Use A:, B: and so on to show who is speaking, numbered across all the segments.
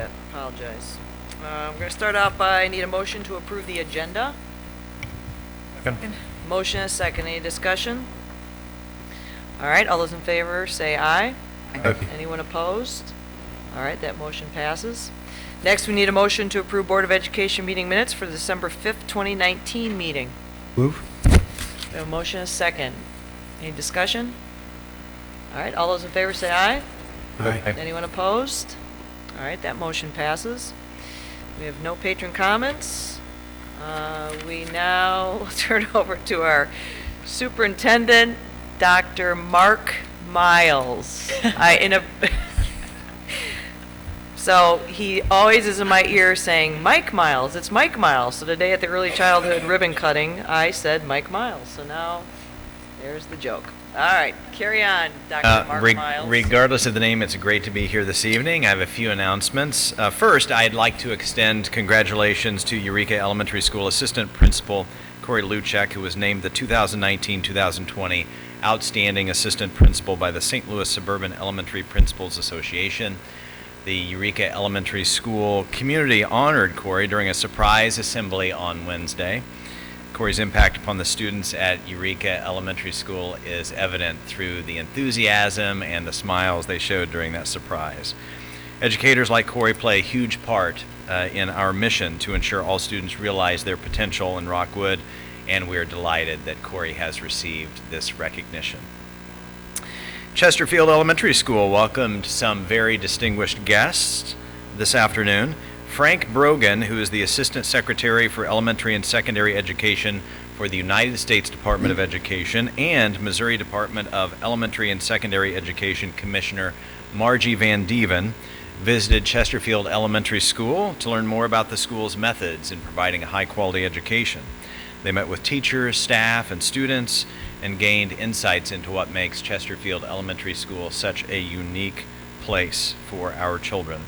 A: that. Apologize. I'm going to start out by, I need a motion to approve the agenda.
B: Second.
A: Motion is second. Any discussion? All right, all those in favor say aye.
B: Aye.
A: Anyone opposed? All right, that motion passes. Next, we need a motion to approve Board of Education meeting minutes for the December 5th, 2019 meeting.
B: Move.
A: We have a motion is second. Any discussion? All right, all those in favor say aye.
B: Aye.
A: Anyone opposed? All right, that motion passes. We have no patron comments. We now turn over to our Superintendent, Dr. Mark Miles. So he always is in my ear saying, Mike Miles, it's Mike Miles. So today at the early childhood ribbon cutting, I said Mike Miles. So now there's the joke. All right, carry on, Dr. Mark Miles.
C: Regardless of the name, it's great to be here this evening. I have a few announcements. First, I'd like to extend congratulations to Eureka Elementary School Assistant Principal Corey Luchek, who was named the 2019-2020 Outstanding Assistant Principal by the St. Louis Suburban Elementary Principals Association. The Eureka Elementary School community honored Corey during a surprise assembly on Wednesday. Corey's impact upon the students at Eureka Elementary School is evident through the enthusiasm and the smiles they showed during that surprise. Educators like Corey play a huge part in our mission to ensure all students realize their potential in Rockwood, and we are delighted that Corey has received this recognition. Chesterfield Elementary School welcomed some very distinguished guests this afternoon. Frank Brogan, who is the Assistant Secretary for Elementary and Secondary Education for the United States Department of Education, and Missouri Department of Elementary and Secondary Education Commissioner Margie Van Dieven, visited Chesterfield Elementary School to learn more about the school's methods in providing a high-quality education. They met with teachers, staff, and students and gained insights into what makes Chesterfield Elementary School such a unique place for our children.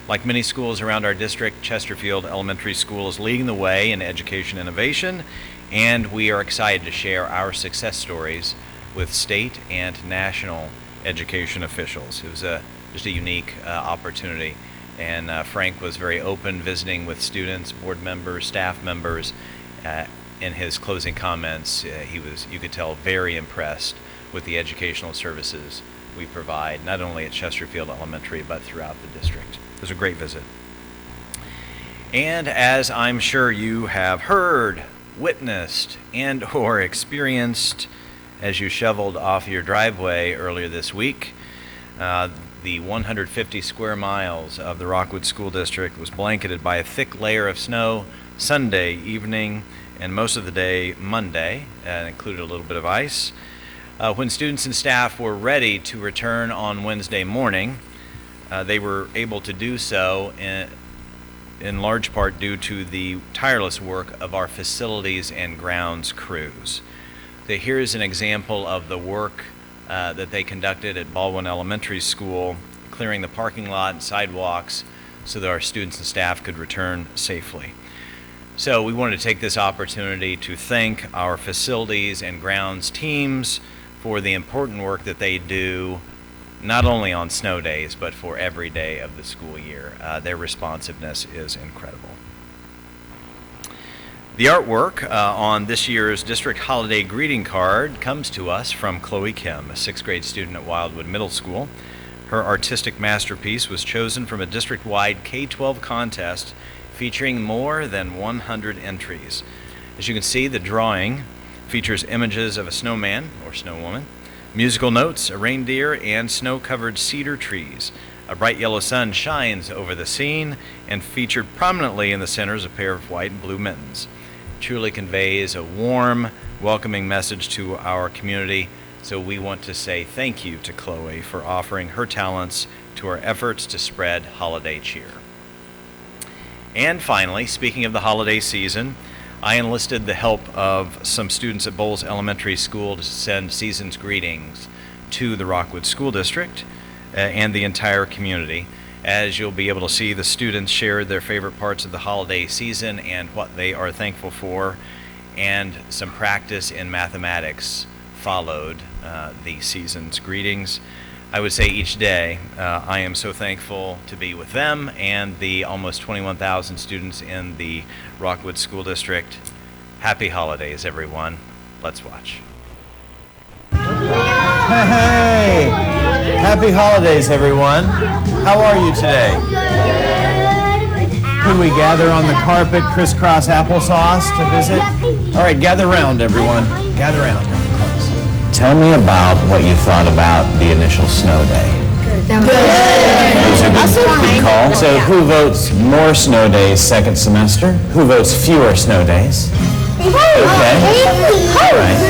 C: Like many schools around our district, Chesterfield Elementary School is leading the way in education innovation, and we are excited to share our success stories with state and national education officials. It was just a unique opportunity, and Frank was very open, visiting with students, board members, staff members. In his closing comments, he was, you could tell, very impressed with the educational services we provide, not only at Chesterfield Elementary, but throughout the district. It was a great visit. And as I'm sure you have heard, witnessed, and or experienced as you shoveled off your driveway earlier this week, the 150 square miles of the Rockwood School District was blanketed by a thick layer of snow Sunday evening and most of the day Monday, included a little bit of ice. When students and staff were ready to return on Wednesday morning, they were able to do so in large part due to the tireless work of our facilities and grounds crews. So here's an example of the work that they conducted at Baldwin Elementary School, clearing the parking lot and sidewalks so that our students and staff could return safely. So we wanted to take this opportunity to thank our facilities and grounds teams for the important work that they do, not only on snow days, but for every day of the school year. Their responsiveness is incredible. The artwork on this year's district holiday greeting card comes to us from Chloe Kim, a 6th grade student at Wildwood Middle School. Her artistic masterpiece was chosen from a district-wide K-12 contest featuring more than 100 entries. As you can see, the drawing features images of a snowman or snowwoman, musical notes, a reindeer, and snow-covered cedar trees. A bright yellow sun shines over the scene, and featured prominently in the center is a pair of white and blue mittens. It truly conveys a warm, welcoming message to our community, so we want to say thank you to Chloe for offering her talents to our efforts to spread holiday cheer. And finally, speaking of the holiday season, I enlisted the help of some students at Bowles Elementary School to send season's greetings to the Rockwood School District and the entire community. As you'll be able to see, the students shared their favorite parts of the holiday season and what they are thankful for, and some practice in mathematics followed the season's greetings. I would say each day, I am so thankful to be with them and the almost 21,000 students in the Rockwood School District. Happy holidays, everyone. Let's watch.
D: Hey! Happy holidays, everyone. How are you today? Could we gather on the carpet, crisscross applesauce to visit? All right, gather around, everyone. Gather around. Tell me about what you thought about the initial snow day. Good. It was a good call. So who votes more snow days second semester? Who votes fewer snow days? Okay. All right.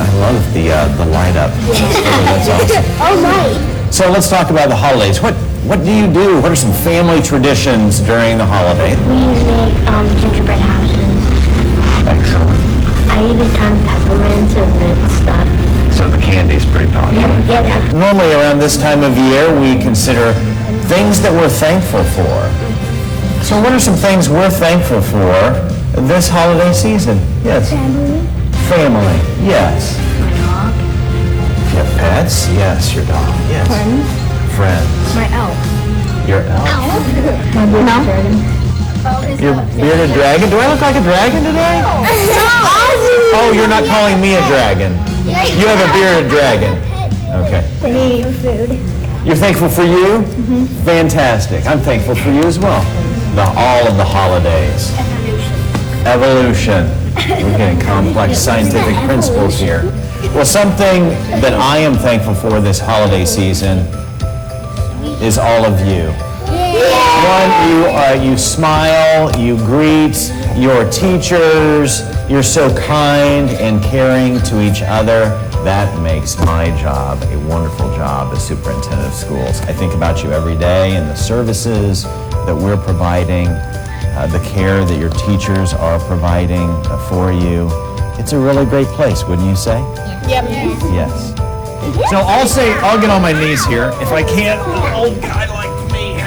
D: I love the light up. That's awesome.
E: Oh, right.
D: So let's talk about the holidays. What do you do? What are some family traditions during the holiday?
E: We make gingerbread houses.
D: Excellent.
E: I eat a ton of peppermints and stuff.
D: So the candy's pretty popular.
E: Yeah.
D: Normally around this time of year, we consider things that we're thankful for. So what are some things we're thankful for this holiday season? Yes. Family. Yes.
E: My dog.
D: You have pets? Yes, your dog. Yes. Friends.
E: My elf.
D: Your elf.
E: My bearded dragon.
D: Your bearded dragon? Do I look like a dragon today? Oh, you're not calling me a dragon. You have a bearded dragon. Okay.
E: They eat food.
D: You're thankful for you? Mm-hmm. Fantastic. I'm thankful for you as well. All of the holidays. Evolution. We're getting complex scientific principles here. Well, something that I am thankful for this holiday season is all of you. One, you smile, you greet your teachers, you're so kind and caring to each other. That makes my job a wonderful job as superintendent of schools. I think about you every day and the services that we're providing, the care that your teachers are providing for you. It's a really great place, wouldn't you say?
E: Yep.
D: Yes. So I'll get on my knees here. If I can't, an old guy like me,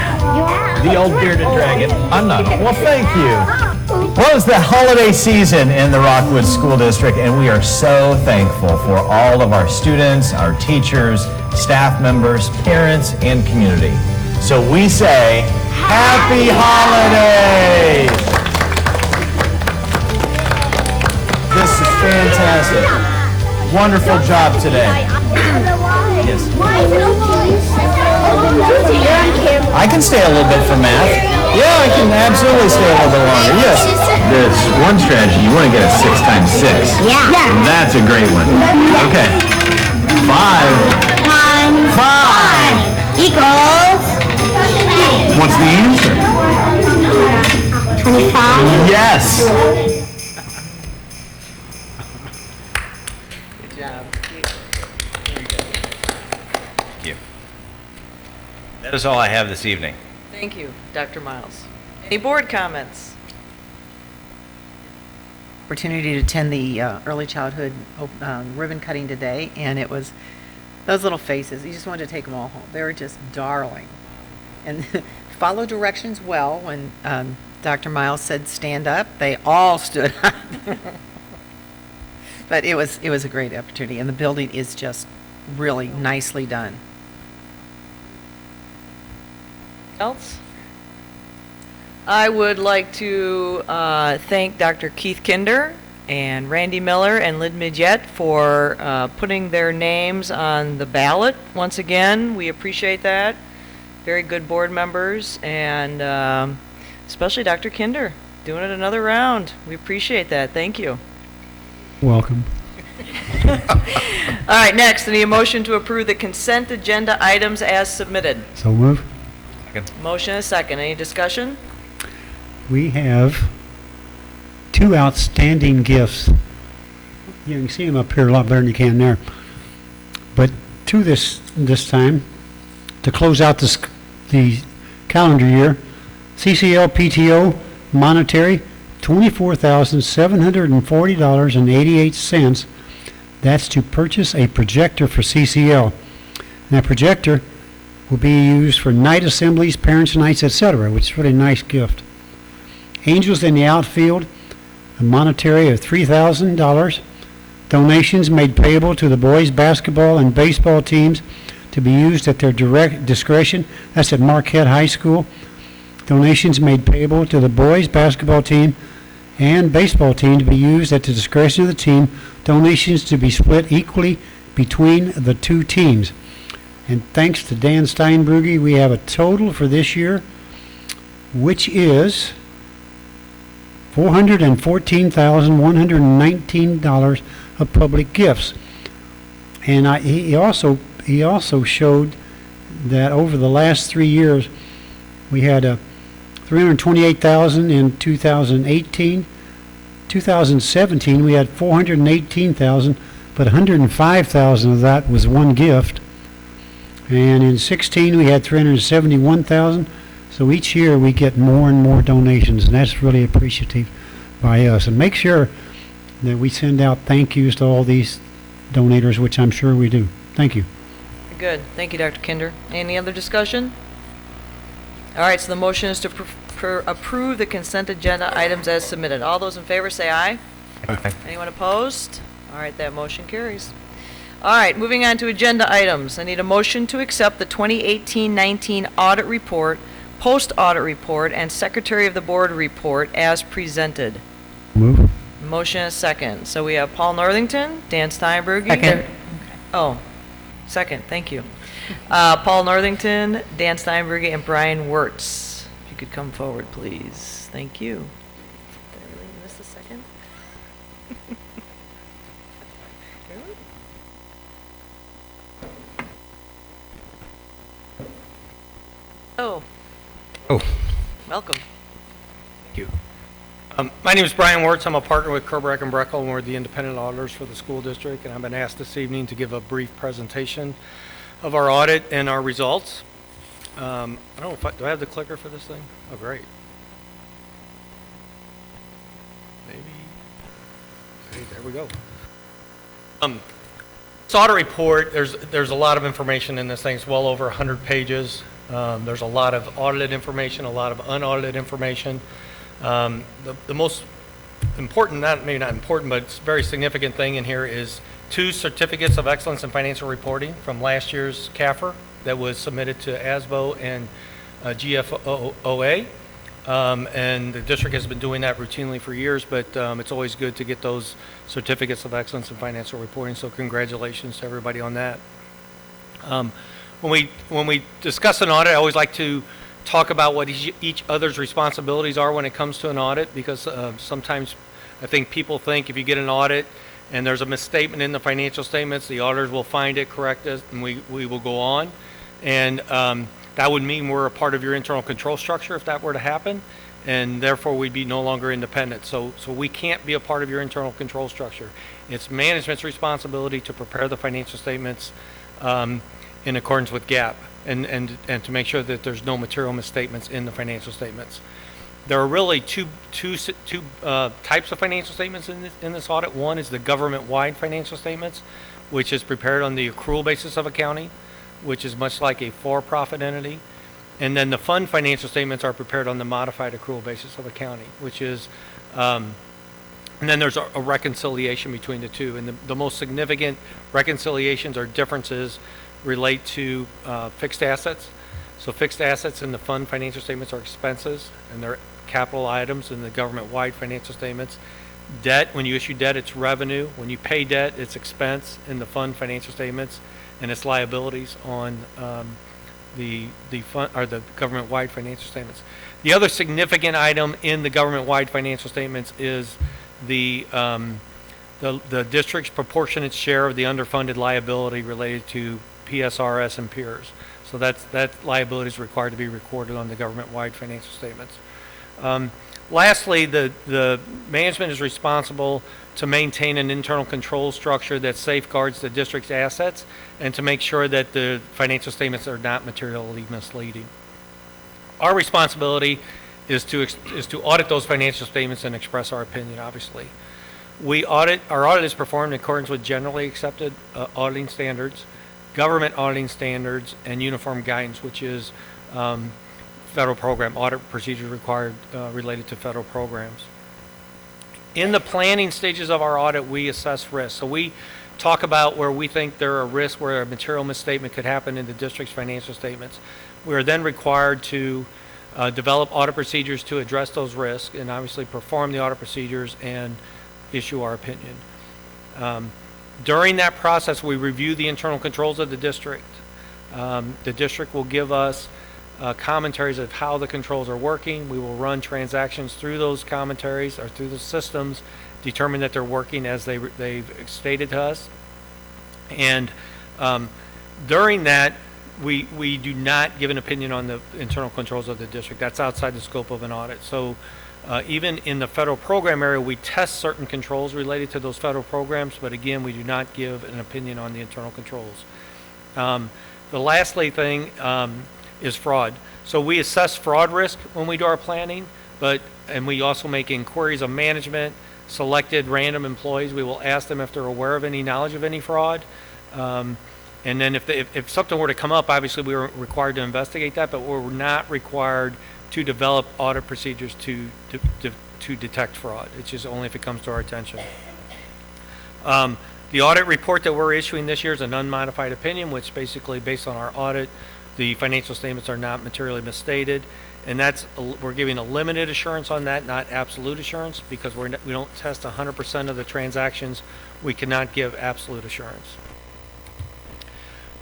D: the old bearded dragon. I'm not. Well, thank you. Well, it's the holiday season in the Rockwood School District, and we are so thankful for all of our students, our teachers, staff members, parents, and community. So we say, Happy Holidays! This is fantastic. Wonderful job today. Yes. I can stay a little bit for math. Yeah, I can absolutely stay a little bit longer. Yes. There's one strategy. You want to get a 6 times 6.
E: Yeah.
D: That's a great one. Okay. 5
E: times
D: 5
E: equals
D: What's the answer?
E: 25.
D: Yes.
A: Good job.
C: Thank you. That is all I have this evening.
A: Thank you, Dr. Miles. Any board comments?
F: Opportunity to attend the early childhood ribbon cutting today, and it was those little faces. You just wanted to take them all home. They were just darling, and follow directions well. When Dr. Miles said stand up, they all stood up. But it was a great opportunity, and the building is just really nicely done.
A: Else? I would like to thank Dr. Keith Kinder and Randy Miller and Lynn Midget for putting their names on the ballot once again. We appreciate that. Very good board members, and especially Dr. Kinder doing it another round. We appreciate that. Thank you.
G: Welcome.
A: All right, next, I need a motion to approve the consent agenda items as submitted.
G: So move.
A: Motion and a second. Any discussion?
G: We have 2 outstanding gifts. You can see them up here a lot better than you can there. But 2 this time, to close out the calendar year, CCL PTO monetary, $24,740.88. That's to purchase a projector for CCL. And that projector will be used for night assemblies, parents' nights, etc., which is really a nice gift. Angels in the outfield, a monetary of $3,000. Donations made payable to the boys' basketball and baseball teams to be used at their direct discretion. That's at Marquette High School. Donations made payable to the boys basketball team and baseball team to be used at the discretion of the team. Donations to be split equally between the two teams. And thanks to Dan Steinbrugge, we have a total for this year, which is $414,119 of public gifts. And he also showed that over the last 3 years, we had $328,000 in 2018. 2017, we had $418,000, but $105,000 of that was one gift. And in 16, we had $371,000. So each year we get more and more donations, and that's really appreciative by us. And make sure that we send out thank yous to all these donators, which I'm sure we do. Thank you.
A: Good. Thank you, Dr. Kinder. Any other discussion? All right, so the motion is to approve the consent agenda items as submitted. All those in favor say aye.
B: Aye.
A: Anyone opposed? All right, that motion carries. All right, moving on to agenda items. I need a motion to accept the 2018-19 audit report, post-audit report, and Secretary of the Board report as presented.
G: Move.
A: Motion is second. So we have Paul Northington, Dan Steinberg.
F: Second.
A: Oh, second, thank you. Paul Northington, Dan Steinberg, and Brian Wirtz. If you could come forward, please. Thank you. Did I really miss a second? Really? Oh,
H: Oh,
A: welcome.
H: thank you. My name is Brian Wirtz. I'm a partner with Kerbeck and Breckel, and we're the independent auditors for the school district, and I've been asked this evening to give a brief presentation of our audit and our results. I don't know if do I have the clicker for this thing? Oh, great. Maybe. Okay, there we go. This audit report, there's a lot of information in this thing. It's well over 100 pages. There's a lot of audited information, a lot of unaudited information. The most important, maybe not important, but it's a very significant thing in here is 2 certificates of excellence in financial reporting from last year's CAFR that was submitted to ASBO and GFOA. And the district has been doing that routinely for years, but it's always good to get those certificates of excellence in financial reporting, so congratulations to everybody on that. When we discuss an audit, I always like to talk about what each other's responsibilities are when it comes to an audit, because sometimes I think people think if you get an audit and there's a misstatement in the financial statements, the auditors will find it, correct it, and we will go on. And that would mean we're a part of your internal control structure if that were to happen, and therefore we'd be no longer independent. So we can't be a part of your internal control structure. It's management's responsibility to prepare the financial statements in accordance with GAAP and to make sure that there's no material misstatements in the financial statements. There are really two types of financial statements in this audit. One is the government-wide financial statements, which is prepared on the accrual basis of accounting, which is much like a for-profit entity. And then the fund financial statements are prepared on the modified accrual basis of accounting, which is, and then there's a reconciliation between the two. And the most significant reconciliations or differences relate to fixed assets. So fixed assets in the fund financial statements are expenses, and they're capital items in the government-wide financial statements. Debt, when you issue debt, it's revenue. When you pay debt, it's expense in the fund financial statements, and it's liabilities on the fund or the government-wide financial statements. The other significant item in the government-wide financial statements is the district's proportionate share of the underfunded liability related to PSRS and Kehrs. So that liability is required to be recorded on the government-wide financial statements. Lastly, the management is responsible to maintain an internal control structure that safeguards the district's assets and to make sure that the financial statements are not materially misleading. Our responsibility is to audit those financial statements and express our opinion, obviously. Our audit is performed in accordance with generally accepted auditing standards, government auditing standards, and uniform guidance, which is federal program audit procedures required related to federal programs. In the planning stages of our audit, we assess risk. So we talk about where we think there are risks where a material misstatement could happen in the district's financial statements. We are then required to develop audit procedures to address those risks and obviously perform the audit procedures and issue our opinion. During that process, we review the internal controls of the district. The district will give us commentaries of how the controls are working. We will run transactions through those commentaries or through the systems, determine that they're working as they've stated to us. And during that, we do not give an opinion on the internal controls of the district. That's outside the scope of an audit. So even in the federal program area, we test certain controls related to those federal programs, but again, we do not give an opinion on the internal controls. The lastly thing is fraud. So we assess fraud risk when we do our planning, and we also make inquiries of management, selected random employees. We will ask them if they're aware of any knowledge of any fraud. And then if something were to come up, obviously we were required to investigate that, but we're not required to develop audit procedures to detect fraud. It's just only if it comes to our attention. The audit report that we're issuing this year is an unmodified opinion, which basically, based on our audit, the financial statements are not materially misstated, and we're giving a limited assurance on that, not absolute assurance, because we don't test 100% of the transactions. We cannot give absolute assurance.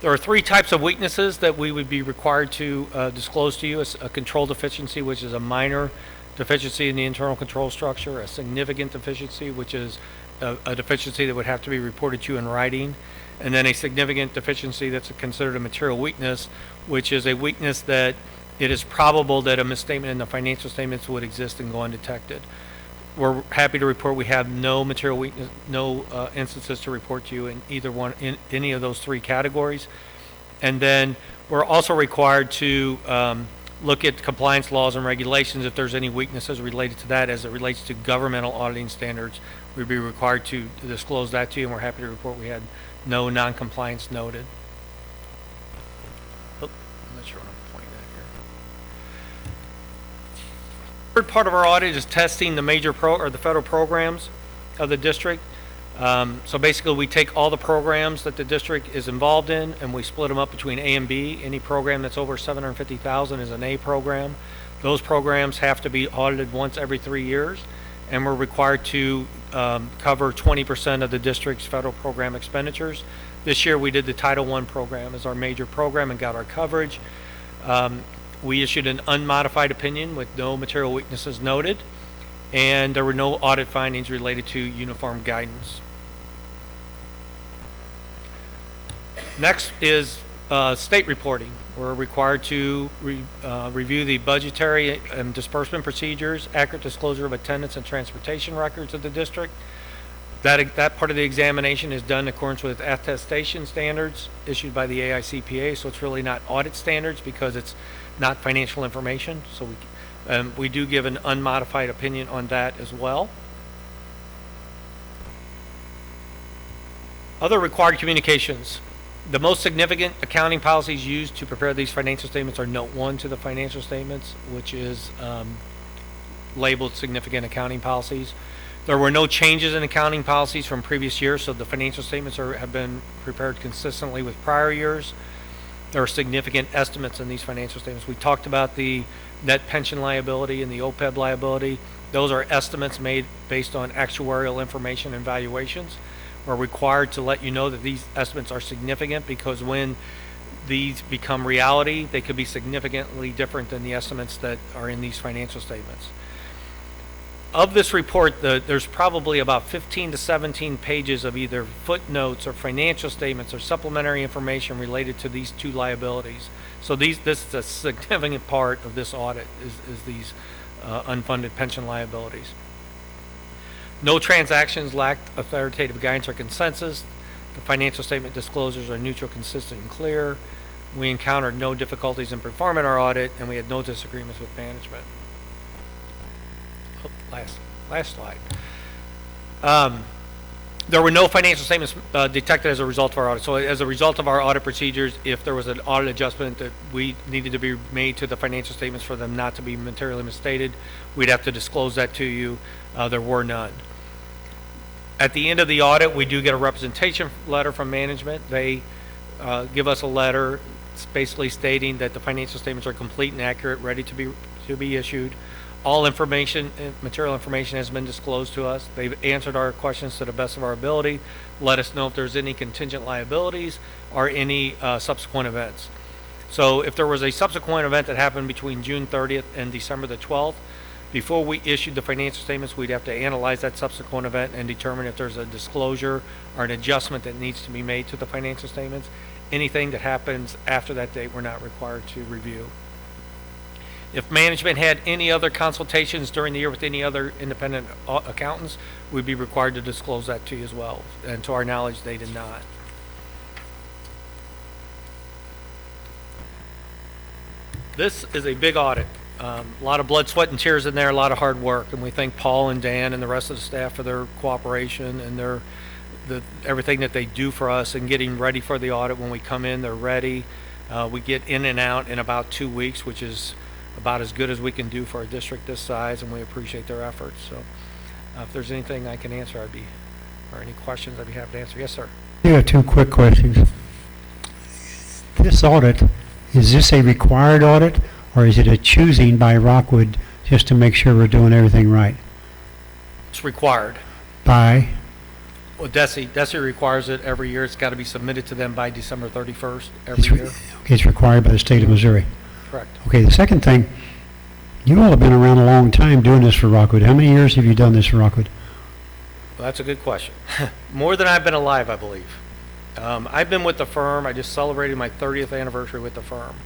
H: There are 3 types of weaknesses that we would be required to disclose to you: a control deficiency, which is a minor deficiency in the internal control structure; a significant deficiency, which is a deficiency that would have to be reported to you in writing; and then a significant deficiency that's considered a material weakness, which is a weakness that it is probable that a misstatement in the financial statements would exist and go undetected. We're happy to report we have no material weakness, no instances to report to you in in any of those 3 categories. And then we're also required to look at compliance laws and regulations if there's any weaknesses related to that as it relates to governmental auditing standards. We'd be required to disclose that to you, and we're happy to report we had no non-compliance noted. Oh, I'm not sure what I'm pointing at here. Third part of our audit is testing the major the federal programs of the district. So basically, we take all the programs that the district is involved in, and we split them up between A and B. Any program that's over $750,000 is an A program. Those programs have to be audited once every 3 years, and we're required to cover 20% of the district's federal program expenditures. This year, we did the Title I program as our major program and got our coverage. We issued an unmodified opinion with no material weaknesses noted, and there were no audit findings related to uniform guidance. Next is state reporting. We're required to review the budgetary and disbursement procedures, accurate disclosure of attendance and transportation records of the district. That part of the examination is done in accordance with attestation standards issued by the AICPA, so it's really not audit standards because it's not financial information. So we do give an unmodified opinion on that as well. Other required communications. The most significant accounting policies used to prepare these financial statements are Note 1 to the financial statements, which is labeled significant accounting policies. There were no changes in accounting policies from previous years, so the financial statements have been prepared consistently with prior years. There are significant estimates in these financial statements. We talked about the net pension liability and the OPEB liability. Those are estimates made based on actuarial information and valuations. We're required to let you know that these estimates are significant because when these become reality, they could be significantly different than the estimates that are in these financial statements. Of this report, there's probably about 15 to 17 pages of either footnotes or financial statements or supplementary information related to these 2 liabilities. So this is a significant part of this audit is these unfunded pension liabilities. No transactions lacked authoritative guidance or consensus. The financial statement disclosures are neutral, consistent, and clear. We encountered no difficulties in performing our audit, and we had no disagreements with management. Last slide. There were no financial statements detected as a result of our audit. So as a result of our audit procedures, if there was an audit adjustment that we needed to be made to the financial statements for them not to be materially misstated, we'd have to disclose that to you. There were none. At the end of the audit, we do get a representation letter from management. They give us a letter basically stating that the financial statements are complete and accurate, ready to be issued. All information, material information has been disclosed to us. They've answered our questions to the best of our ability, let us know if there's any contingent liabilities or any subsequent events. So if there was a subsequent event that happened between June 30th and December the 12th, before we issued the financial statements, we'd have to analyze that subsequent event and determine if there's a disclosure or an adjustment that needs to be made to the financial statements. Anything that happens after that date, we're not required to review. If management had any other consultations during the year with any other independent accountants, we'd be required to disclose that to you as well. And to our knowledge, they did not. This is a big audit. A lot of blood, sweat, and tears in there, a lot of hard work, and we thank Paul and Dan and the rest of the staff for their cooperation and everything that they do for us and getting ready for the audit. When we come in, they're ready. We get in and out in about 2 weeks, which is about as good as we can do for a district this size, and we appreciate their efforts. So if there's anything I can answer, or any questions, I'd be happy to answer. Yes, sir.
G: I have 2 quick questions. This audit, is this a required audit, or is it a choosing by Rockwood just to make sure we're doing everything right?
H: It's required.
G: By?
H: Well, DESI requires it every year. It's got to be submitted to them by December 31st every year.
G: Okay, it's required by the state of Missouri.
H: Correct.
G: Okay, the second thing, you all have been around a long time doing this for Rockwood. How many years have you done this for Rockwood?
H: Well, that's a good question. More than I've been alive, I believe. I've been with the firm. I just celebrated my 30th anniversary with the firm.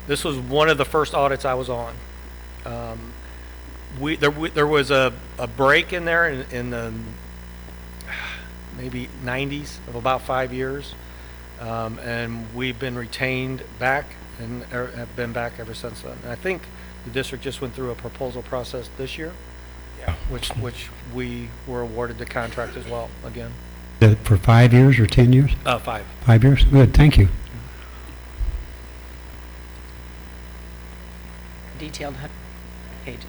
H: This was one of the first audits I was on. There was a break in there in the maybe 90s of about 5 years, and we've been retained back and have been back ever since then. And I think the district just went through a proposal process this year, which we were awarded the contract as well again.
G: For 5 years or 10 years?
H: 5.
G: 5 years? Good, thank you.
F: Detailed pages.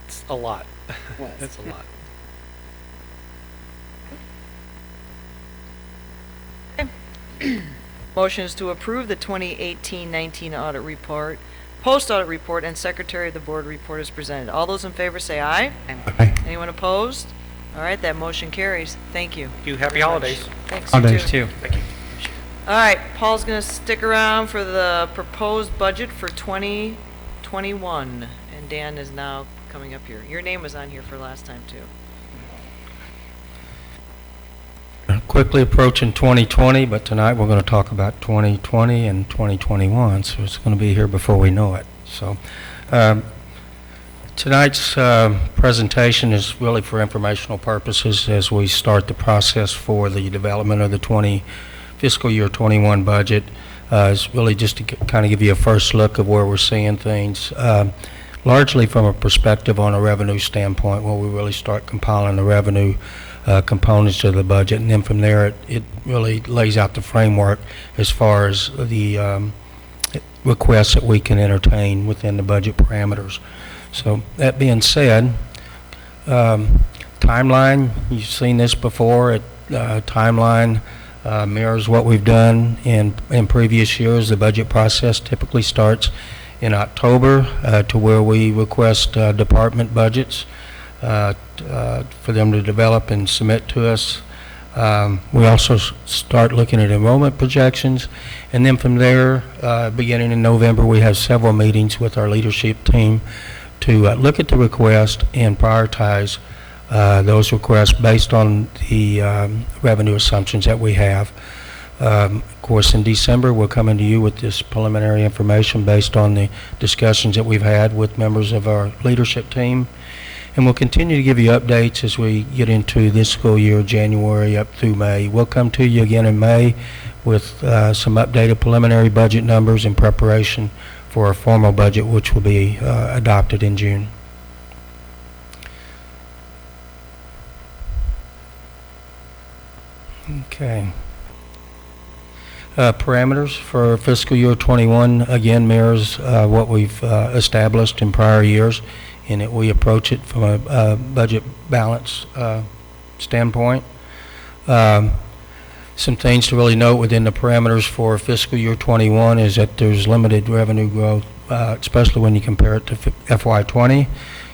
H: It's a lot.
F: Was.
H: It's a lot.
A: Motion is to approve the 2018-19 audit report, post-audit report, and secretary of the board report is presented. All those in favor say aye.
G: Aye.
A: Anyone opposed? All right, that motion carries. Thank you.
H: Thank you. Happy holidays.
A: Thanks, you
G: Holidays
A: too.
H: Thank you.
A: All right, Paul's going to stick around for the proposed budget for 2021, and Dan is now coming up here. Your name was on here for last time, too.
I: Quickly approaching 2020, but tonight we're going to talk about 2020 and 2021, so it's going to be here before we know it. So tonight's presentation is really for informational purposes as we start the process for the development of the fiscal year 21 budget. It's really just to kind of give you a first look of where we're seeing things, largely from a perspective on a revenue standpoint, where we really start compiling the revenue components of the budget, and then from there it really lays out the framework as far as the requests that we can entertain within the budget parameters. So that being said, timeline, you've seen this before. Timeline mirrors what we've done in previous years. The budget process typically starts in October to where we request department budgets for them to develop and submit to us. We also start looking at enrollment projections, and then from there, beginning in November, we have several meetings with our leadership team to look at the request and prioritize those requests based on the revenue assumptions that we have. Of course, in December, we're coming to you with this preliminary information based on the discussions that we've had with members of our leadership team. And we'll continue to give you updates as we get into this school year, January up through May. We'll come to you again in May with some updated preliminary budget numbers in preparation for a formal budget, which will be adopted in June. Okay. Parameters for fiscal year 21 again mirrors what we've established in prior years in that we approach it from a budget balance standpoint. Some things to really note within the parameters for fiscal year 21 is that there's limited revenue growth, especially when you compare it to FY20,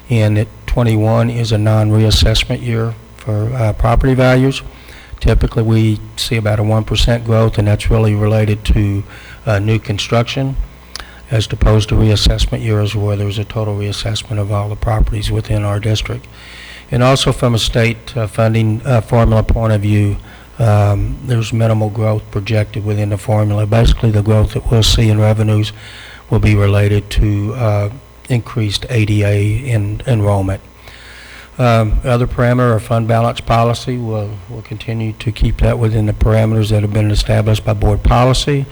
I: and that 21 is a non-reassessment year for property values. Typically, we see about a 1% growth, and that's really related to new construction, as opposed to reassessment years where there's a total reassessment of all the properties within our district. And also from a state funding formula point of view, there's minimal growth projected within the formula. Basically, the growth that we'll see in revenues will be related to increased ADA enrollment. Other parameter or fund balance policy, we'll continue to keep that within the parameters that have been established by board policy,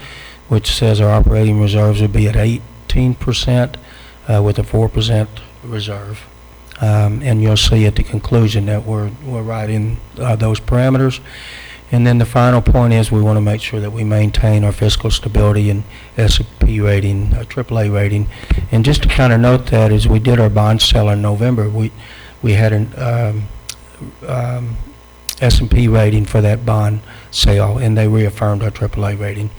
I: which says our operating reserves will be at 18% with a 4% reserve. And you'll see at the conclusion that we're right in those parameters. And then the final point is we want to make sure that we maintain our fiscal stability and S&P rating, AAA rating. And just to kind of note that, as we did our bond sale in November, we had an S&P rating for that bond sale, and they reaffirmed our AAA rating.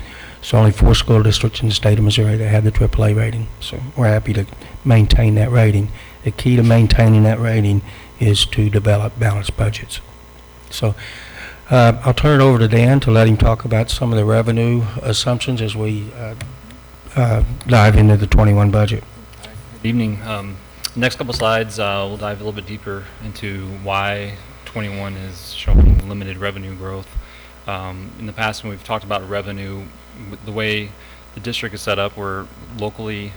I: So only 4 school districts in the state of Missouri that have the AAA rating. So we're happy to maintain that rating. The key to maintaining that rating is to develop balanced budgets. So I'll turn it over to Dan to let him talk about some of the revenue assumptions as we dive into the 21 budget.
J: Good evening. Next couple slides, we'll dive a little bit deeper into why 21 is showing limited revenue growth. In the past, when we've talked about revenue, the way the district is set up, we're heavily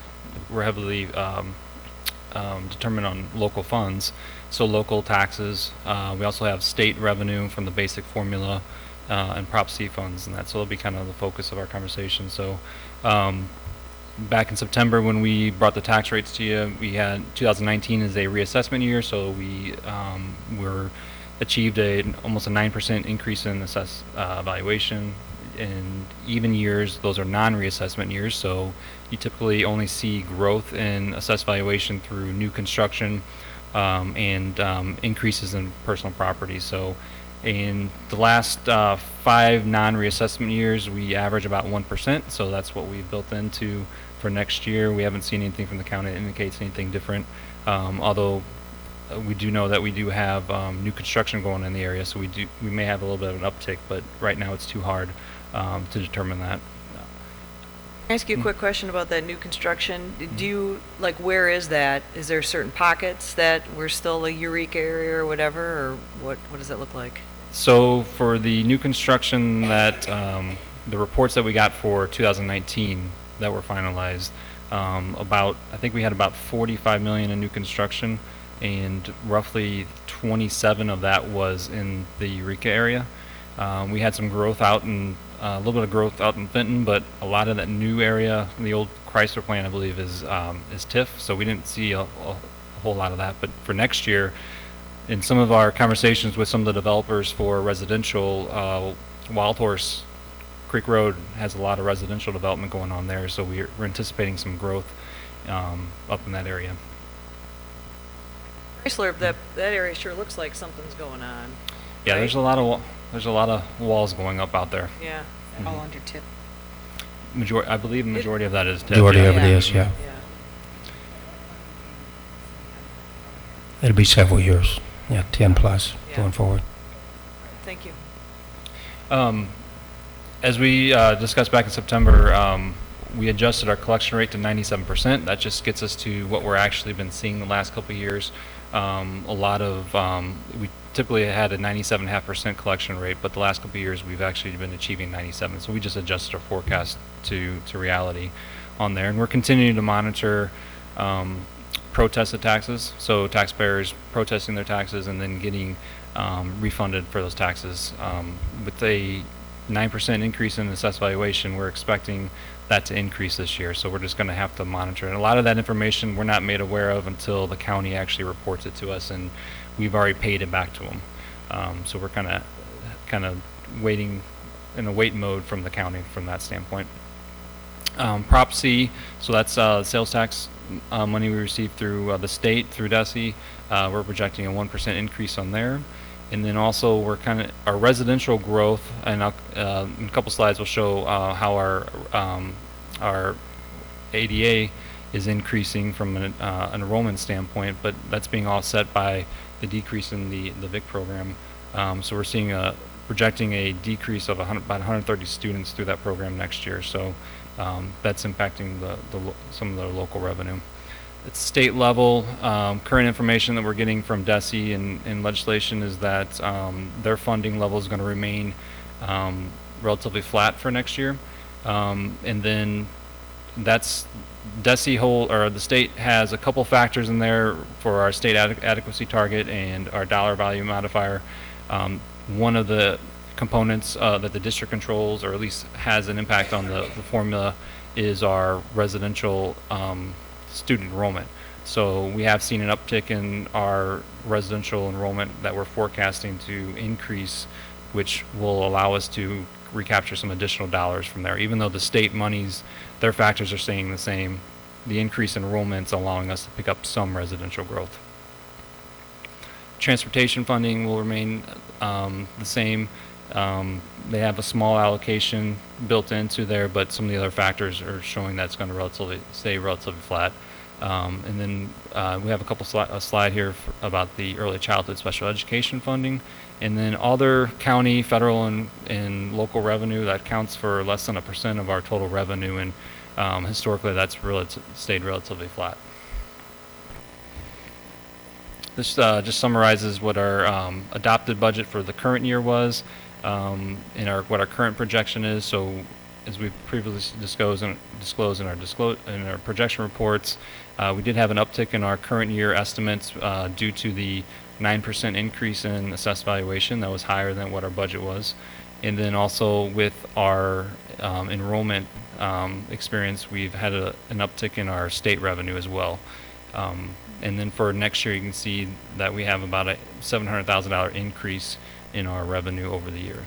J: determined on local funds, so local taxes. We also have state revenue from the basic formula and Prop C funds, and so it'll be kind of the focus of our conversation. So back in September when we brought the tax rates to you, we had 2019 as a reassessment year, so we achieved almost a 9% increase in assessed valuation. In even years, those are non-reassessment years, so you typically only see growth in assessed valuation through new construction and increases in personal property. So in the last 5 non-reassessment years, we average about 1%, so that's what we've built into for next year. We haven't seen anything from the county that indicates anything different, although we do know that we do have new construction going in the area, so we may have a little bit of an uptick, but right now it's too hard to determine that.
A: Can I ask you a quick question about that new construction? Do you, where is that? Is there certain pockets that we're still a Eureka area or whatever, or what does that look like?
J: So for the new construction that, the reports that we got for 2019 that were finalized, I think we had about 45 million in new construction, and roughly 27 of that was in the Eureka area. We had some growth out in a little bit of growth out in Fenton, but a lot of that new area, the old Chrysler plant, I believe, is TIF, so we didn't see a whole lot of that. But for next year, in some of our conversations with some of the developers for residential, Wild Horse Creek Road has a lot of residential development going on there, so we're anticipating some growth up in that area.
A: Chrysler, that area sure looks like something's going on.
J: Yeah,
A: right?
J: there's a lot of walls going up out there.
A: Yeah.
F: All under tip.
J: I believe the majority of that is TIF.
I: Majority
J: yeah.
I: of it is, yeah. It'll be several years, 10 plus going forward.
A: Thank you.
J: As we discussed back in September, we adjusted our collection rate to 97%. That just gets us to what we're actually been seeing the last couple of years. We typically had a 97.5% collection rate, but the last couple of years we've actually been achieving 97. So we just adjusted our forecast to reality on there, and we're continuing to monitor protested taxes. So taxpayers protesting their taxes and then getting refunded for those taxes. With a 9% increase in assessed valuation, we're expecting that to increase this year, so we're just going to have to monitor. And a lot of that information we're not made aware of until the county actually reports it to us, and we've already paid it back to them. So we're kind of waiting in a wait mode from the county from that standpoint. Prop C, so that's sales tax money we received through the state, through DESE. We're projecting a 1% increase on there. And then also we're our residential growth, and in a couple slides we'll show how our ADA is increasing from an enrollment standpoint, but that's being offset by the decrease in the VIC program. So we're seeing projecting a decrease of about 130 students through that program next year. So that's impacting some of the local revenue. At state level, current information that we're getting from DESE and legislation is that their funding level is going to remain relatively flat for next year. And then that's DESE the state has a couple factors in there for our state adequacy target and our dollar value modifier. One of the components that the district controls, or at least has an impact on the formula, is our residential student enrollment. So we have seen an uptick in our residential enrollment that we're forecasting to increase, which will allow us to recapture some additional dollars from there. Even though the state monies, their factors are staying the same, the increase in enrollment's allowing us to pick up some residential growth. Transportation funding will remain the same. They have a small allocation built into there, but some of the other factors are showing that's going to stay relatively flat. And then we have a slide here about the early childhood special education funding, and then other county, federal, and local revenue that counts for less than 1% of our total revenue, and historically that's stayed relatively flat. This just summarizes what our adopted budget for the current year was, and what our current projection is. So, as we previously disclosed in our projection reports, we did have an uptick in our current year estimates due to the 9% increase in assessed valuation. That was higher than what our budget was, and then also with our enrollment experience, we've had an uptick in our state revenue as well. And then for next year, you can see that we have about a $700,000 increase in our revenue over the year.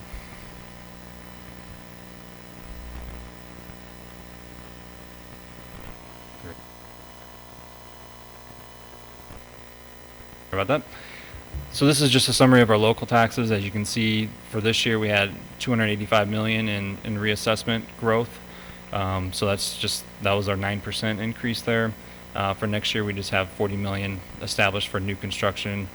J: Sorry about that. So this is just a summary of our local taxes. As you can see, for this year we had $285 million in reassessment growth. So that was our 9% increase there. For next year, we just have $40 million established for new construction.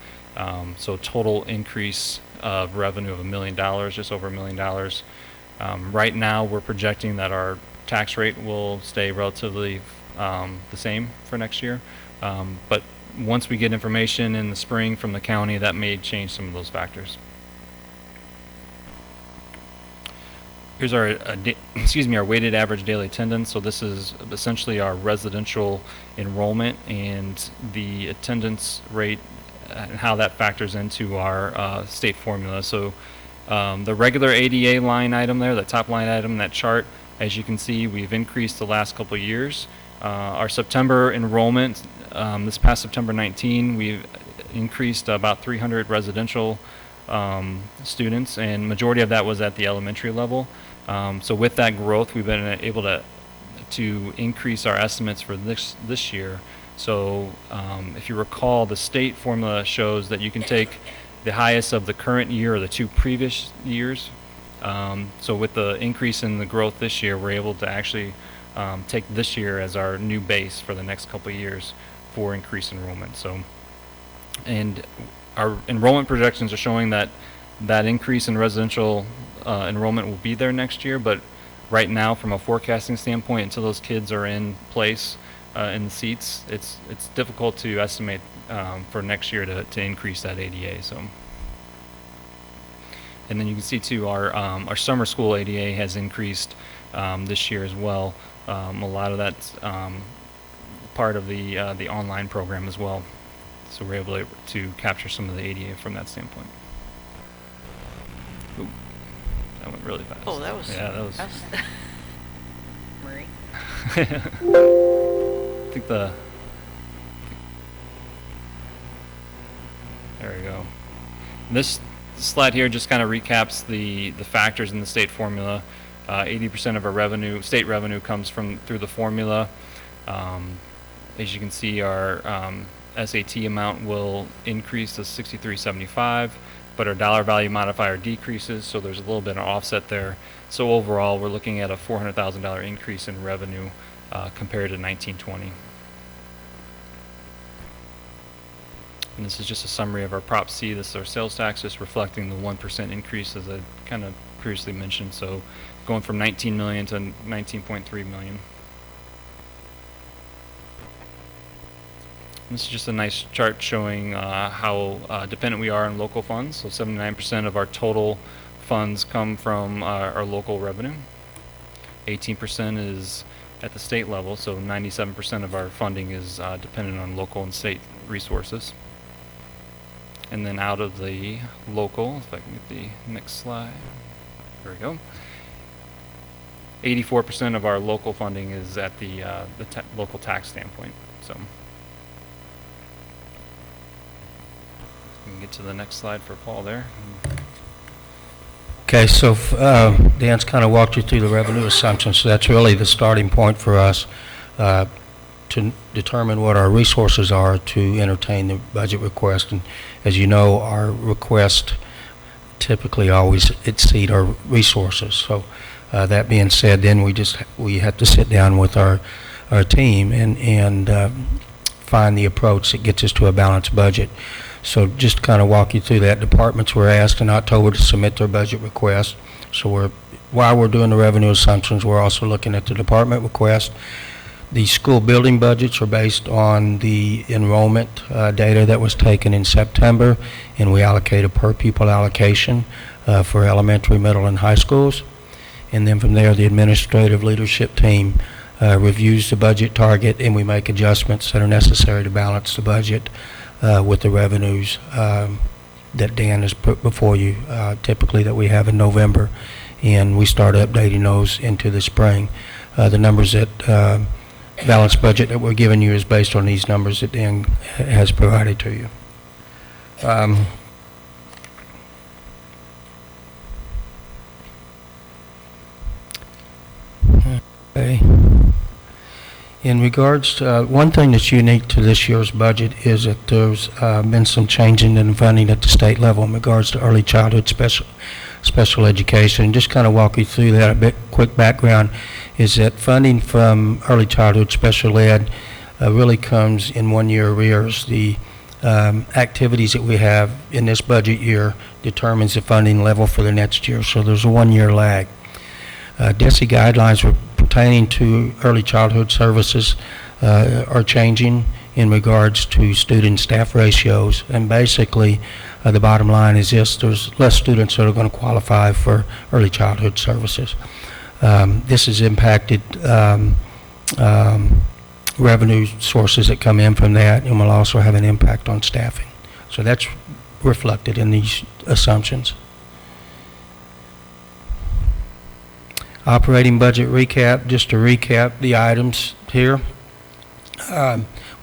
J: So total increase of revenue of $1 million, just over $1 million. Right now, we're projecting that our tax rate will stay relatively the same for next year. But once we get information in the spring from the county, that may change some of those factors. Here's our our weighted average daily attendance. So this is essentially our residential enrollment and the attendance rate and how that factors into our state formula. So the regular ADA line item there, the top line item in that chart, as you can see, we've increased the last couple of years. Our September enrollment, this past September 19, we've increased about 300 residential students, and majority of that was at the elementary level. So with that growth, we've been able to increase our estimates for this year. So if you recall, the state formula shows that you can take the highest of the current year or the two previous years. So with the increase in the growth this year, we're able to actually take this year as our new base for the next couple of years for increased enrollment. So, and our enrollment projections are showing that increase in residential enrollment will be there next year, but right now, from a forecasting standpoint, until those kids are in place in the seats, it's difficult to estimate for next year to increase that ADA. So, and then you can see too, our summer school ADA has increased this year as well. A lot of that's part of the online program as well. So we're able to capture some of the ADA from that standpoint. Ooh, that went really fast.
A: Oh, that was...
J: Yeah, that was...
A: fast. Marie?
J: I think there we go. This slide here just kind of recaps the factors in the state formula. 80% of our revenue, state revenue, comes through the formula. As you can see, our SAT amount will increase to 6375, but our dollar value modifier decreases, so there's a little bit of offset there. So overall, we're looking at a $400,000 increase in revenue compared to 1920. And this is just a summary of our Prop C. This is our sales taxes reflecting the 1% increase, as I kind of previously mentioned. So going from 19 million to 19.3 million. This is just a nice chart showing how dependent we are on local funds. So 79% of our total funds come from our local revenue. 18% is at the state level, so 97% of our funding is dependent on local and state resources. And then out of the local, if I can get the next slide, there we go. 84% of our local funding is at the local tax standpoint. So we can get to the next slide for Paul there.
I: Okay, so Dan's kind of walked you through the revenue assumptions, so that's really the starting point for us to determine what our resources are to entertain the budget request. And as you know, our requests typically always exceed our resources. So that being said, then we have to sit down with our team and find the approach that gets us to a balanced budget. So just to kind of walk you through that, departments were asked in October to submit their budget request. So while we're doing the revenue assumptions, we're also looking at the department request. The school building budgets are based on the enrollment data that was taken in September, and we allocate a per pupil allocation for elementary, middle, and high schools. And then from there, the administrative leadership team reviews the budget target, and we make adjustments that are necessary to balance the budget with the revenues that Dan has put before you, typically that we have in November, and we start updating those into the spring. The numbers that balanced budget that we're giving you is based on these numbers that Dan has provided to you. Okay. In regards to, one thing that's unique to this year's budget is that there's been some changing in funding at the state level in regards to early childhood special education. Just kind of walk you through that a bit. Quick background is that funding from early childhood special ed really comes in 1 year arrears. The activities that we have in this budget year determines the funding level for the next year, so there's a 1 year lag. DESE guidelines pertaining to early childhood services are changing in regards to student staff ratios, and basically the bottom line is this: there's less students that are going to qualify for early childhood services. This has impacted revenue sources that come in from that, and will also have an impact on staffing. So that's reflected in these assumptions. Operating budget recap, just to recap the items here.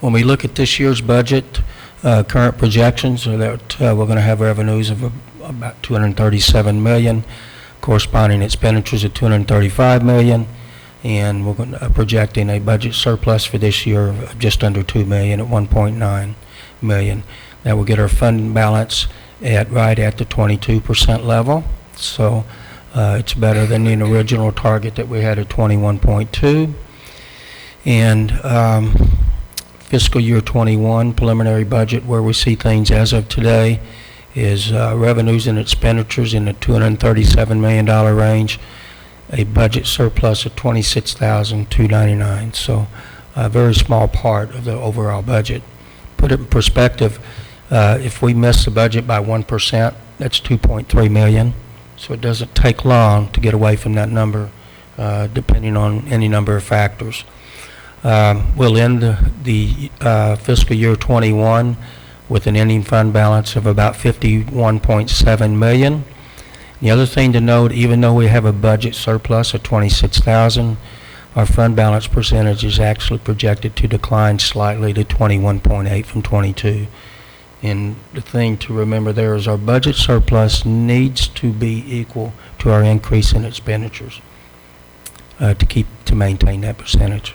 I: When we look at this year's budget, current projections are that we're going to have revenues of about $237 million, corresponding expenditures of $235 million, and we're projecting a budget surplus for this year of just under $2 million at $1.9 million. That will get our fund balance right at the 22% level. So it's better than the original target that we had at 21.2. And fiscal year 21 preliminary budget, where we see things as of today, is revenues and expenditures in the $237 million range, a budget surplus of $26,299. So a very small part of the overall budget. Put it in perspective, if we miss the budget by 1%, that's $2.3 million. So it doesn't take long to get away from that number, depending on any number of factors. We'll end the fiscal year 21 with an ending fund balance of about $51.7 million. The other thing to note, even though we have a budget surplus of $26,000, our fund balance percentage is actually projected to decline slightly to 21.8 from 22. And the thing to remember there is our budget surplus needs to be equal to our increase in expenditures to maintain that percentage.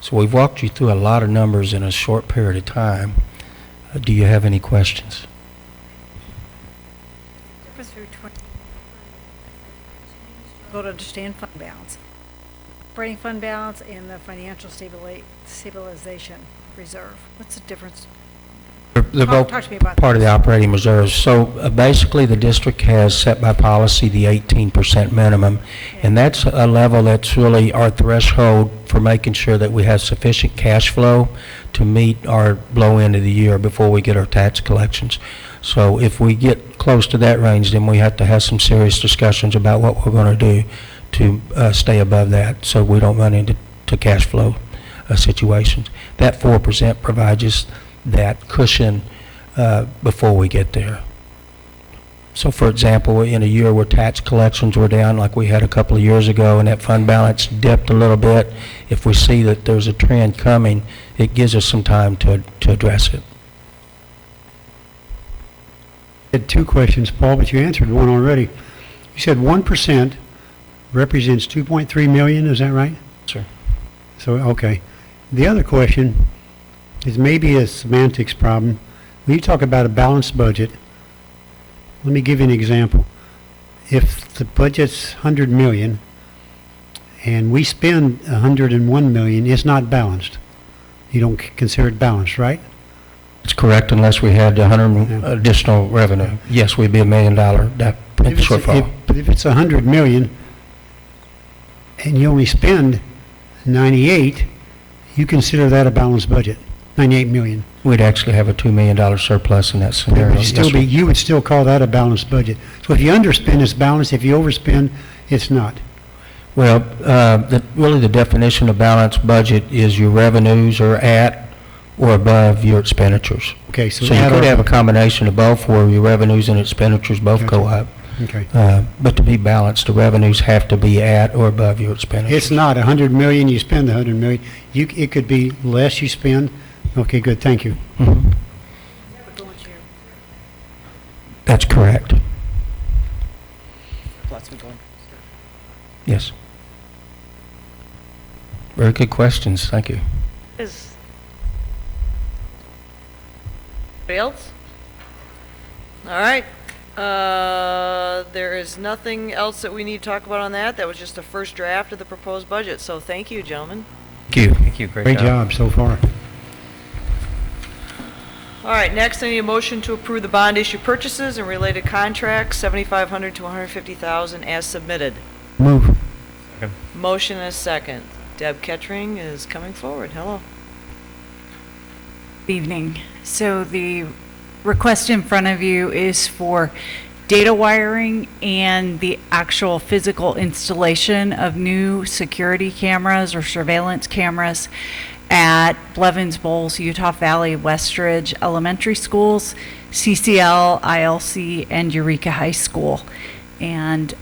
I: So we've walked you through a lot of numbers in a short period of time. Do you have any questions?
K: Go to understand fund balance. Operating fund balance and the financial stabilization reserve. What's the difference?
I: They're both
K: Talk to me about
I: part of the
K: this.
I: operating reserves. So basically, the district has set by policy the 18% minimum, and that's a level that's really our threshold for making sure that we have sufficient cash flow to meet our low end of the year before we get our tax collections. So if we get close to that range, then we have to have some serious discussions about what we're going to do to stay above that so we don't run into cash flow situations. That 4% provides us that cushion before we get there. So for example, in a year where tax collections were down like we had a couple of years ago and that fund balance dipped a little bit, if we see that there's a trend coming, it gives us some time to address it.
G: I had two questions, Paul, but you answered one already. You said 1% represents 2.3 million, is that right?
I: Sure.
G: So, okay. The other question is maybe a semantics problem. When you talk about a balanced budget, let me give you an example. If the budget's 100 million and we spend 101 million, it's not balanced. You don't consider it balanced, right?
I: It's correct unless we had 100 additional revenue. Yes, we'd be $1 million shortfall.
G: But if it's 100 million and you only spend 98, you consider that a balanced budget, 98 million.
I: We'd actually have a $2 million surplus in that
G: It
I: scenario.
G: would still
I: Yes,
G: be, you would still call that a balanced budget. So if you underspend, it's balanced. If you overspend, it's not.
I: Well, really the definition of balanced budget is your revenues are at or above your expenditures.
G: Okay, so
I: So you could have a combination of both where your revenues and expenditures both go up.
G: Okay.
I: But to be balanced, the revenues have to be at or above your expenditures.
G: It's not 100 million, you spend 100 million. It could be less you spend. Okay, good, thank you.
I: Mhm. That's correct.
F: Plus we go in.
I: Yes. Very good questions. Thank you.
A: Is anybody else? All right. There is nothing else that we need to talk about on that. That was just the first draft of the proposed budget. So thank you, gentlemen.
I: Thank you.
B: Thank you,
G: Great job so far.
A: All right, next I need a motion to approve the bond issue purchases and related contracts, 7,500 to 150,000 as submitted.
G: Move.
A: Motion and a second. Deb Kettering is coming forward. Hello.
L: Good evening. So the request in front of you is for data wiring and the actual physical installation of new security cameras or surveillance cameras at Blevins Bowles, Utah Valley, Westridge Elementary Schools, CCL, ILC, and Eureka High School. And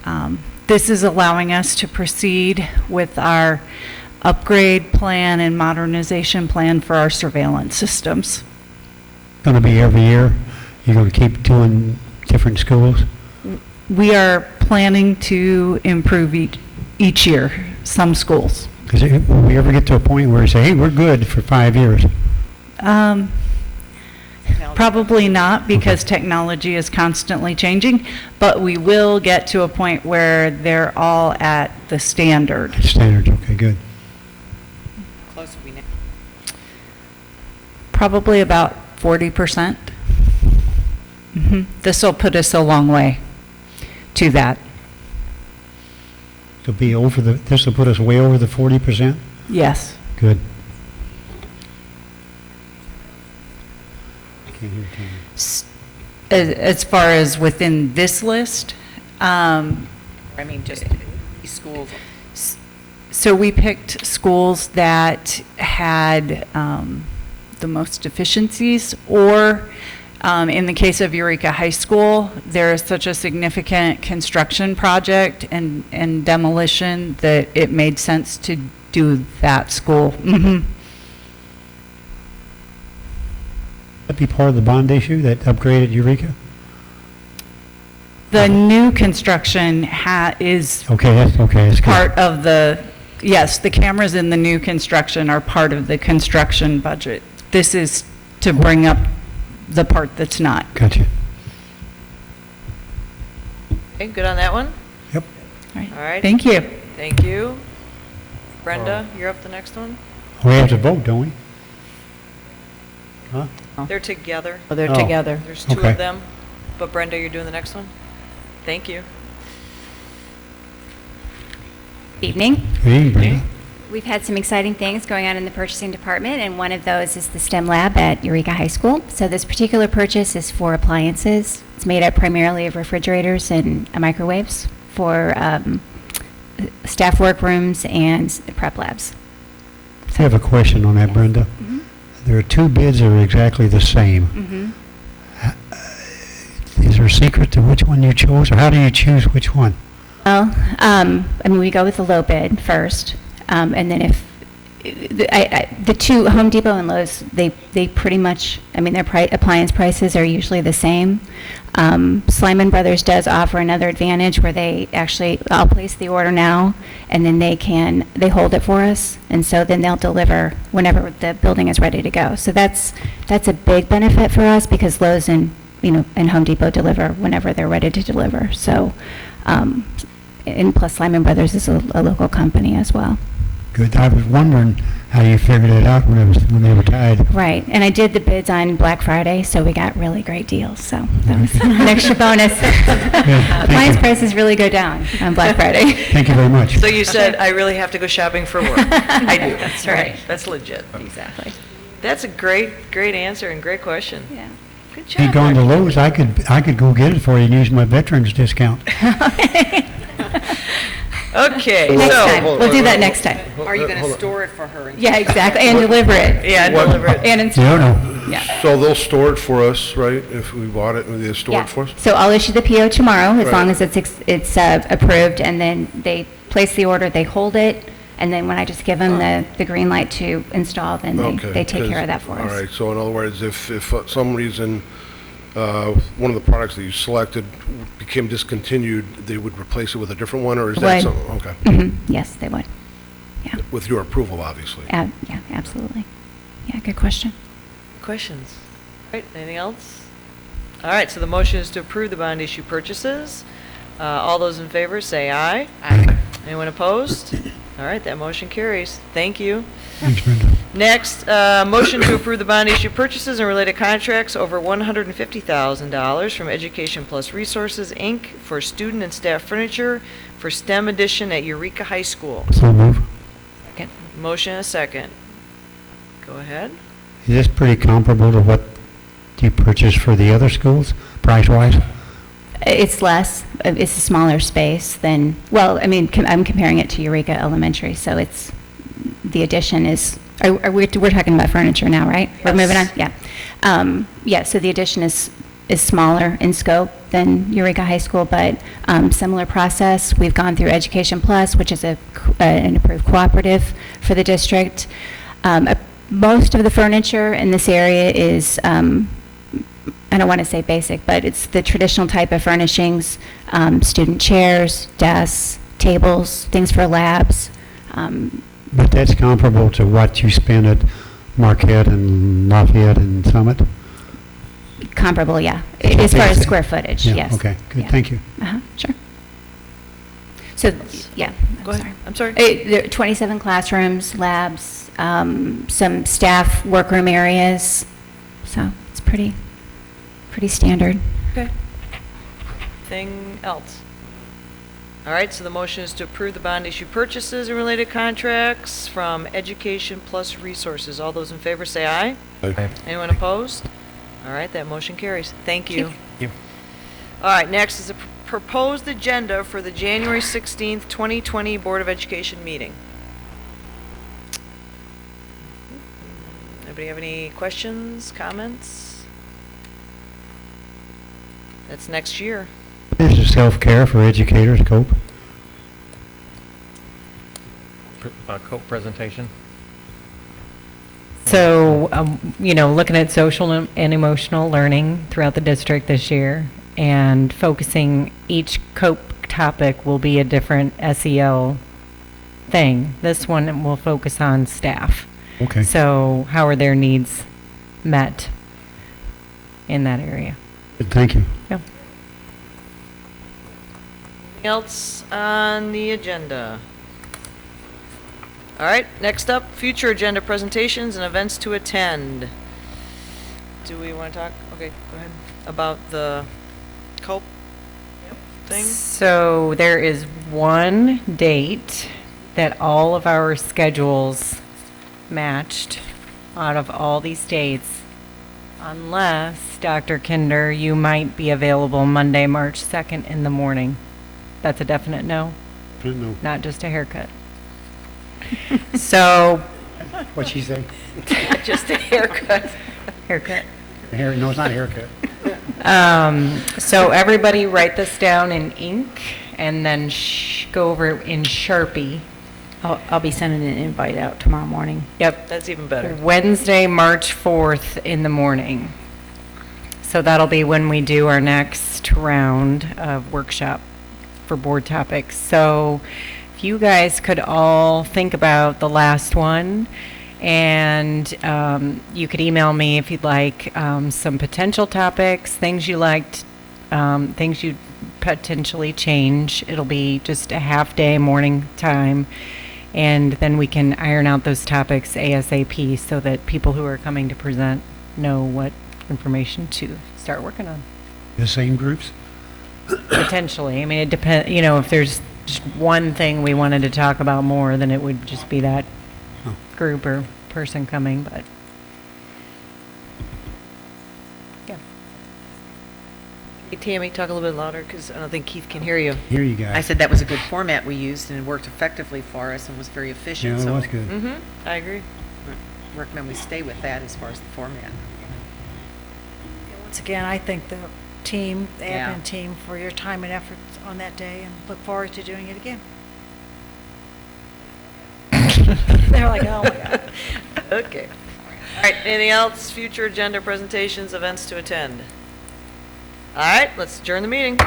L: this is allowing us to proceed with our upgrade plan and modernization plan for our surveillance systems.
G: Going to be every year? You're going to keep doing different schools?
L: We are planning to improve each year, some schools.
G: Because will we ever get to a point where we say, hey, we're good for 5 years?
L: Probably not, because technology is constantly changing, but we will get to a point where they're all at the standard.
G: Standards, okay, good.
F: Close we now.
L: Probably about 40%. This will put us a long way to that.
G: To be over this will put us way over the 40%?
L: Yes.
G: Good. Can't hear Tammy.
L: As far as within this list,
F: I mean, just these schools.
L: so we picked schools that had the most deficiencies, or in the case of Eureka High School, there is such a significant construction project and demolition that it made sense to do that school.
G: That be part of the bond issue, that upgrade at Eureka?
L: The new construction is
G: Okay, that's good.
L: part of the Yes, the cameras in the new construction are part of the construction budget. This is to bring up the part that's not.
G: Gotcha.
A: Okay, good on that one?
G: Yep.
L: All right.
A: All right.
L: Thank you.
A: Thank you. Brenda, you're up the next one?
G: We have to vote, don't we? Huh?
A: They're together.
F: Oh, they're
G: Oh.
F: together.
A: There's two
G: Okay.
A: of them. But Brenda, you're doing the next one? Thank you.
E: Evening.
G: Good evening, Brenda.
E: We've had some exciting things going on in the purchasing department, and one of those is the STEM lab at Eureka High School. So this particular purchase is for appliances. It's made up primarily of refrigerators and microwaves for staff workrooms and prep labs.
G: I have a question on that, Brenda. There are two bids that are exactly the same. Is there a secret to which one you chose, or how do you choose which one?
E: Well, I mean, we go with the low bid first, and then if the two, Home Depot and Lowe's, they pretty much, I mean, their appliance prices are usually the same. Slyman Brothers does offer another advantage where they actually, I'll place the order now, and then they hold it for us, and so then they'll deliver whenever the building is ready to go. So that's a big benefit for us because Lowe's and Home Depot deliver whenever they're ready to deliver. So, and plus Slyman Brothers is a local company as well.
G: Good. I was wondering how you figured it out when they were tied.
E: Right, and I did the bids on Black Friday, so we got really great deals, so that was an extra bonus. Appliance prices really go down on Black Friday.
G: Thank you very much.
A: So you said, I really have to go shopping for work. I do.
E: That's right.
A: That's legit.
E: Exactly.
A: That's a great answer and great question.
E: Yeah.
A: Good
G: If you'd
A: job.
G: gone to Lowe's, I could go get it for you and use my veterans discount.
A: Okay,
E: Next
A: so.
E: time, we'll do that next time.
F: Are you going to store it for her? and-
E: Yeah, exactly, and deliver it.
A: Yeah, deliver it.
E: And install.
G: No.
E: Yeah.
M: So they'll store it for us, right? If we bought it, and they store
E: Yeah.
M: it for us?
E: So I'll issue the PO tomorrow, as
M: Right.
E: long as it's approved, and then they place the order, they hold it, and then when I just give them the green light to install, then
M: Okay,
E: they take care of that for us.
M: All right, so in other words, if for some reason, one of the products that you selected became discontinued, they would replace it with a different one, or is that
E: Would.
M: something? Okay.
E: Mhm. Yes, they would. Yeah.
M: With your approval, obviously.
E: Yeah, absolutely. Yeah, good question.
A: Questions? All right, anything else? All right, so the motion is to approve the bond issue purchases. All those in favor, say aye.
G: Aye.
A: Anyone opposed? All right, that motion carries. Thank you.
G: Thanks, Brenda.
A: Next, motion to approve the bond issue purchases and related contracts over $150,000 from Education Plus Resources, Inc. for student and staff furniture for STEM edition at Eureka High School.
G: So move.
A: Motion and a second. Go ahead.
G: Is this pretty comparable to what you purchased for the other schools, price-wise?
E: It's less, it's a smaller space than, well, I mean, I'm comparing it to Eureka Elementary, so the addition is, we're talking about furniture now, right? We're moving on? Yeah. Yeah, so the addition is smaller in scope than Eureka High School, but similar process. We've gone through Education Plus, which is an approved cooperative for the district. Most of the furniture in this area is, I don't want to say basic, but it's the traditional type of furnishings, student chairs, desks, tables, things for labs.
G: But that's comparable to what you spent at Marquette and Lafayette and Summit?
E: Comparable, yeah, as far as square footage,
G: Yeah,
E: yes.
G: okay, good,
E: Yeah.
G: thank you.
E: Sure. So, yeah.
A: Go ahead. I'm sorry.
E: There are 27 classrooms, labs, some staff workroom areas, so it's pretty standard.
A: Okay. Anything else? All right, so the motion is to approve the bond issue purchases and related contracts from Education Plus Resources. All those in favor say aye.
M: Aye.
A: Anyone opposed? All right, that motion carries. Thank you.
J: Thank you.
A: All right, next is a proposed agenda for the January 16th, 2020 Board of Education meeting. Anybody have any questions, comments? That's next year.
G: This is self-care for educators, COPE.
B: COPE presentation.
F: So, looking at social and emotional learning throughout the district this year, and focusing each COPE topic will be a different SEL
N: thing. This one will focus on staff.
G: Okay.
N: So how are their needs met in that area?
G: Thank you.
N: Yeah.
A: Anything else on the agenda? All right, next up, future agenda presentations and events to attend. Do we want to talk, okay, go ahead, about the COPE thing?
N: So there is one date that all of our schedules matched out of all these dates, unless, Dr. Kinder, you might be available Monday, March 2nd in the morning. That's a definite no?
G: No.
N: Not just a haircut. So,
G: What'd she say?
A: Just a haircut.
N: haircut.
G: Hair, no, it's not a haircut.
N: So everybody write this down in ink and then go over it in Sharpie.
E: I'll be sending an invite out tomorrow morning.
N: Yep.
A: That's even better.
N: Wednesday, March 4th in the morning. So that'll be when we do our next round of workshop for board topics. So if you guys could all think about the last one, and you could email me if you'd like some potential topics, things you liked, things you'd potentially change. It'll be just a half day morning time, and then we can iron out those topics ASAP so that people who are coming to present know what information to start working on.
G: The same groups?
N: Potentially. I mean, it depends, you know, if there's just one thing we wanted to talk about more, then it would just be that group or person coming, but yeah.
A: Hey, Tammy, talk a little bit louder because I don't think Keith can hear you.
G: Here you guys.
F: I said that was a good format we used and it worked effectively for us and was very efficient.
G: Yeah, it
F: so
G: was good.
A: Mm-hmm, I agree.
F: recommend we stay with that as far as the format.
K: Once again, I thank the team, the
F: Yeah.
K: admin team, for your time and effort on that day, and look forward to doing it again. They're like, oh my God.
A: Okay. All right, anything else? Future agenda presentations, events to attend? All right, let's adjourn the meeting.